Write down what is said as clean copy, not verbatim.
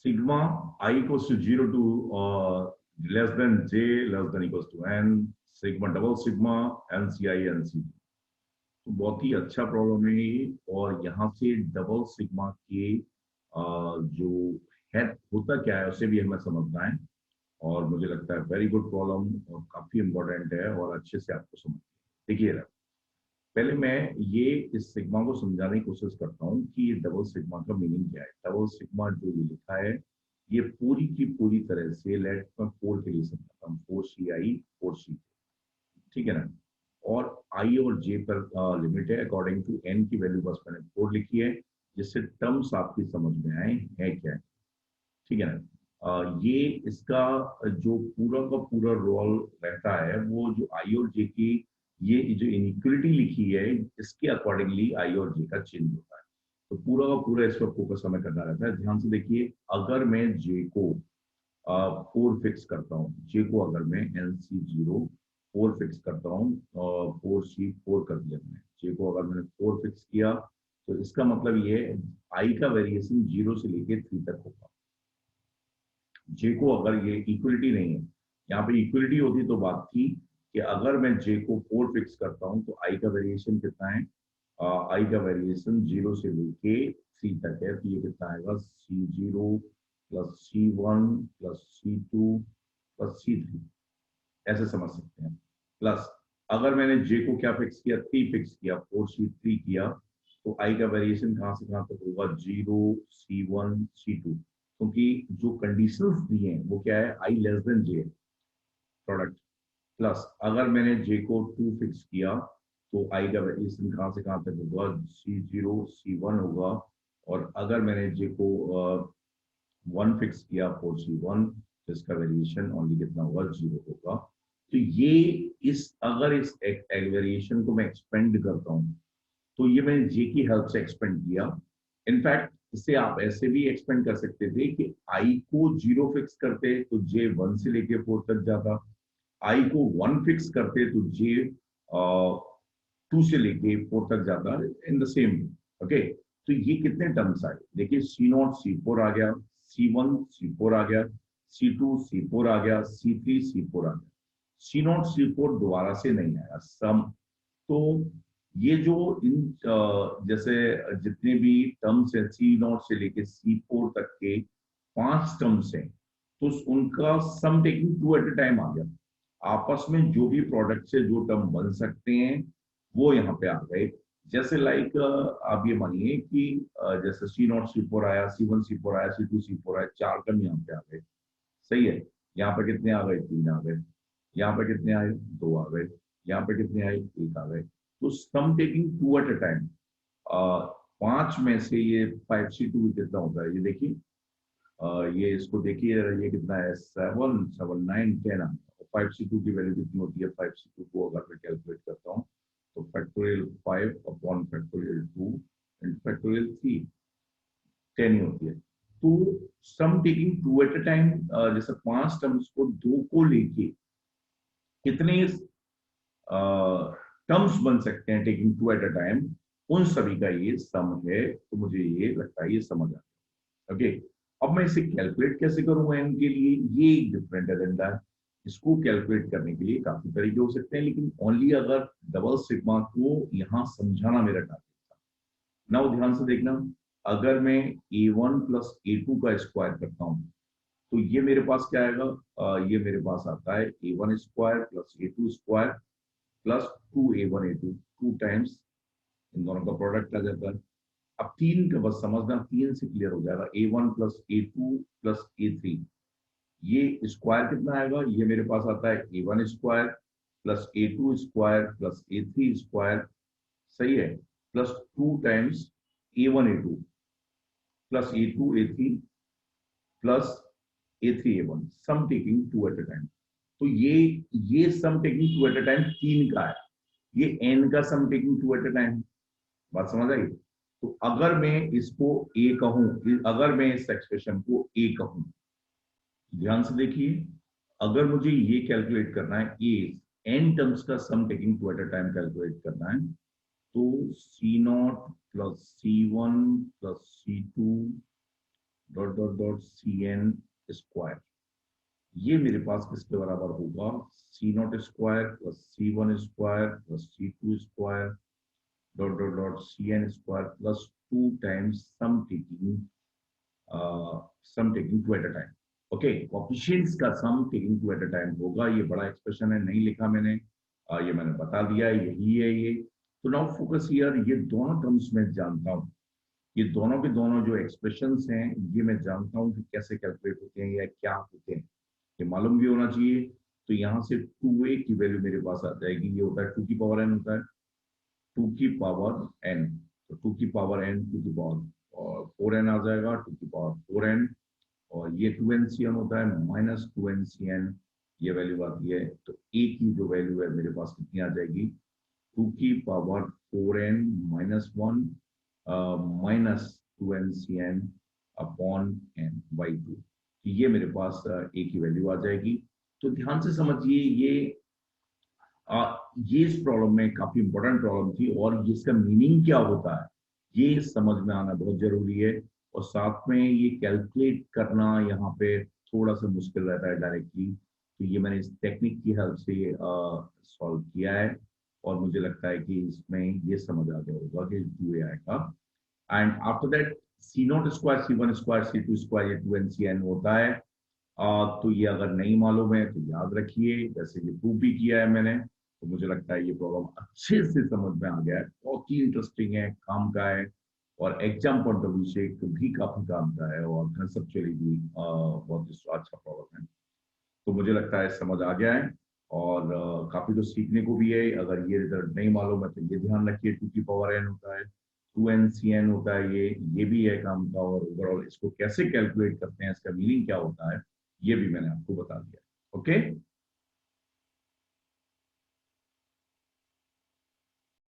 Sigma I equals to 0 to less than J less than equals to N, sigma double sigma N C I N C. तो बहुत ही अच्छा problem है ये। और यहाँ से डबल सिग्मा के जो है होता क्या है उसे भी हमें समझना है। और मुझे लगता है वेरी गुड प्रॉब्लम और काफी इंपॉर्टेंट है और अच्छे से आपको समझ देखिए। पहले मैं ये इस सिग्मा को समझाने की कोशिश करता हूँ कि ये डबल सिग्मा का मीनिंग क्या है। डबल सिग्मा जो ये लिखा है ये पूरी की पूरी तरह से लेट में 4 के लिए समझाता हूँ, 4 CI 4 C, ठीक है ना। और आई और जे पर लिमिट है अकॉर्डिंग टू एन की वैल्यू बस मैंने 4 लिखी है, जिससे टर्म्स आपकी समझ में आए है क्या है, ठीक है ना। ये इसका जो पूरा का पूरा रोल रहता है वो जो आई और जे की ये जो इनइक्वलिटी लिखी है इसके अकॉर्डिंगली आई और जे का चेंज होता है। तो पूरा का पूरा इस पर फोकस हमें करना रहता है। ध्यान से देखिए, अगर मैं जे को 4 फिक्स करता हूँ, जे को अगर मैं NC0 4 फिक्स करता हूँ और 4C4 कर दिया मैंने, जे को अगर मैंने 4 फिक्स किया तो इसका मतलब ये है आई का वेरिएशन 0 से लेके 3 तक होगा। जे को अगर ये इक्वलिटी नहीं है, यहाँ पे इक्वलिटी होती तो बात थी कि अगर मैं जे को 4 फिक्स करता हूँ तो आई का वेरिएशन कितना है, आई का वेरिएशन 0 से लेके 3 तक है। तो ये कितना आएगा, C0 plus C1 plus C2 plus C3, ऐसे समझ सकते हैं। प्लस अगर मैंने जे को क्या फिक्स किया, 3 फिक्स किया, 4C3 किया, तो आई का वेरिएशन कहाँ से कहाँ तक होगा, 0 C1 C2, क्योंकि जो कंडीशंस दिए हैं वो क्या है, आई लेस देन जे प्रोडक्ट। प्लस अगर मैंने जे को 2 फिक्स किया तो आई का वेरिएशन कहाँ से कहाँ तक होगा, C0 C1 होगा। और अगर मैंने जे को 1 फिक्स किया 4C1, तो इसका वेरिएशन ओनली कितना होगा, 0 होगा। तो ये इस अगर इस वेरिएशन को मैं एक्सपेंड करता हूँ तो ये मैंने जे की हेल्प से एक्सपेंड किया। इनफैक्ट इसे आप ऐसे भी एक्सपेंड कर सकते थे कि आई को 0 फिक्स करते तो जे 1 से लेके 4 तक जाता, आई को 1 फिक्स करते तो जे 2 से लेके 4 तक जाता in the same way. Okay, तो ये कितने टर्म्स आए, देखिए C0 C4 आ गया, C1 C4 आ गया, C2 C4 आ गया, C3 C4 आ गया। C0 C4 दोबारा से नहीं आया सम। तो ये जो इन जैसे जितने भी टर्म्स है C0 से लेके C4 तक के 5 टर्म्स हैं, तो उनका सम टेकिंग 2 एट ए टाइम आ गया। आपस में जो भी प्रोडक्ट से जो टर्म बन सकते हैं वो यहाँ पे आ गए। जैसे लाइक आप ये मानिए कि जैसे C0 C4 आया, C1 C4 आया, C2 C4 आया, 4 टर्म यहाँ पे आ गए, सही है। यहाँ पे कितने आ गए, 3 आ गए। यहाँ पे कितने आए, 2 आ गए। यहाँ पे कितने आए, 1 आ गए। तो सम टेकिंग 2 एट अ टाइम, 5 में से ये 5C2 कितना होता है, ये देखिए, ये इसको देखिए, ये कितना है, 7 7 9 10। 5C2 की वैल्यू कितनी होती है, 5C2 को अगर मैं कैलकुलेट करता हूँ तो factorial 5 upon factorial 2 and factorial 3 10 ही होती है। तो सम टेकिंग 2 एट अ टाइम, जैसे 5 टर्म्स को 2 को लेके कितने टर्म्स बन सकते हैं टेकिंग 2 एट अ टाइम, उन सभी का ये सम है। तो मुझे ये लगता है ये समझ आ गया। ओके, अब मैं इसे कैलकुलेट कैसे करूंगा इनके लिए, ये एक डिफरेंट एजेंडा है। इसको कैलकुलेट करने के लिए काफी तरीके हो सकते हैं, लेकिन ओनली अगर डबल सिग्मा को यहाँ समझाना मेरा टारगेट था। नाउ ध्यान से देखना, अगर मैं A1 प्लस A2 का स्क्वायर करता हूँ तो ये मेरे पास क्या आएगा, ये मेरे पास आता है A1 square plus A2 square plus 2A1 A2, 2 times in दोनों का प्रोडक्ट आ जाता है। अब 3 का बस समझना, 3 से क्लियर हो जाएगा, A1 plus A2 plus A3, ये स्क्वायर कितना आएगा, ये मेरे पास आता है A1 square plus A2 square plus A3 square, सही है, plus 2 times A1 A2 plus A2 A3 plus A3 A1, sum taking 2 at a time. तो ये sum taking 2 at a time 3 का है, ये n का sum taking 2 at a time. बात समझ आई। तो अगर मैं इसको a कहूं, अगर मैं इस एक्सप्रेशन को a कहूं, ध्यान से देखिए, अगर मुझे ये कैलकुलेट करना है ए एन टर्म्स का sum taking 2 at a time calculate करना है, तो C0 plus C1 plus C2 dot dot dot C N square, ये मेरे पास किसके बराबर होगा, C not square plus C one square plus C two square dot dot dot C N square plus 2 times sum taking 2 at a time. Okay, coefficients का sum taking 2 at a time होगा। ये बड़ा expression है, नहीं लिखा मैंने, ये मैंने बता दिया, यही है ये। तो नाउ फोकस हियर, ये दोनों टर्म्स में जानता हूँ, ये दोनों के दोनों जो एक्सप्रेशंस हैं ये मैं जानता हूँ कि कैसे कैलकुलेट होते हैं या क्या होते हैं, ये मालूम भी होना चाहिए। तो यहाँ से 2a की वैल्यू मेरे पास आ जाएगी, ये होता है 2 की पावर n होता है, 2 की पावर n, तो 2 की पावर n 2 की पावर और 4n आ जाएगा, 2 की पावर 4n, और ये 2nCn होता है माइनस 2nCn, ये वैल्यू आती है। तो a की जो वैल्यू है मेरे पास कितनी आ जाएगी, 2 की power 4n minus 1 minus 2nCn upon n by 2, ये मेरे पास a की वैल्यू आ जाएगी। तो ध्यान से समझिए, ये इस प्रॉब्लम में काफी इंपॉर्टेंट प्रॉब्लम थी, और इसका मीनिंग क्या होता है ये समझ में आना बहुत जरूरी है। और साथ में ये कैलकुलेट करना यहाँ पे थोड़ा सा मुश्किल रहता है डायरेक्टली, तो ये मैंने इस टेक्निक की हेल्प से सॉल्व किया है, और मुझे लगता है कि इसमें ये समझ आ गया होगा कि जो ये आएगा। And after that C not square C one square C two square ये 2nCn होता है। तो ये अगर नहीं मालूम है तो याद रखिए, जैसे ये प्रूव भी किया है मैंने, तो मुझे लगता है ये प्रॉब्लम अच्छे से समझ में आ गया है, बहुत ही इंटरेस्टिंग है, काम का है, और एग्जाम पॉइंट ऑफ व्यू से भी काफी काम का है, और कंसेप्चुअली भी बहुत ही अच्छा प्रॉब्लम है। तो मुझे लगता है समझ आ गया है, और काफी कुछ सीखने को भी है। अगर ये रिजल्ट नहीं मालूम है तो ये ध्यान रखिए, 2 की पावर n होता है, 2nCn होता है, ये भी है काम का, और ओवरऑल इसको कैसे कैलकुलेट करते हैं, इसका मीनिंग क्या होता है, ये भी मैंने आपको बता दिया। ओके।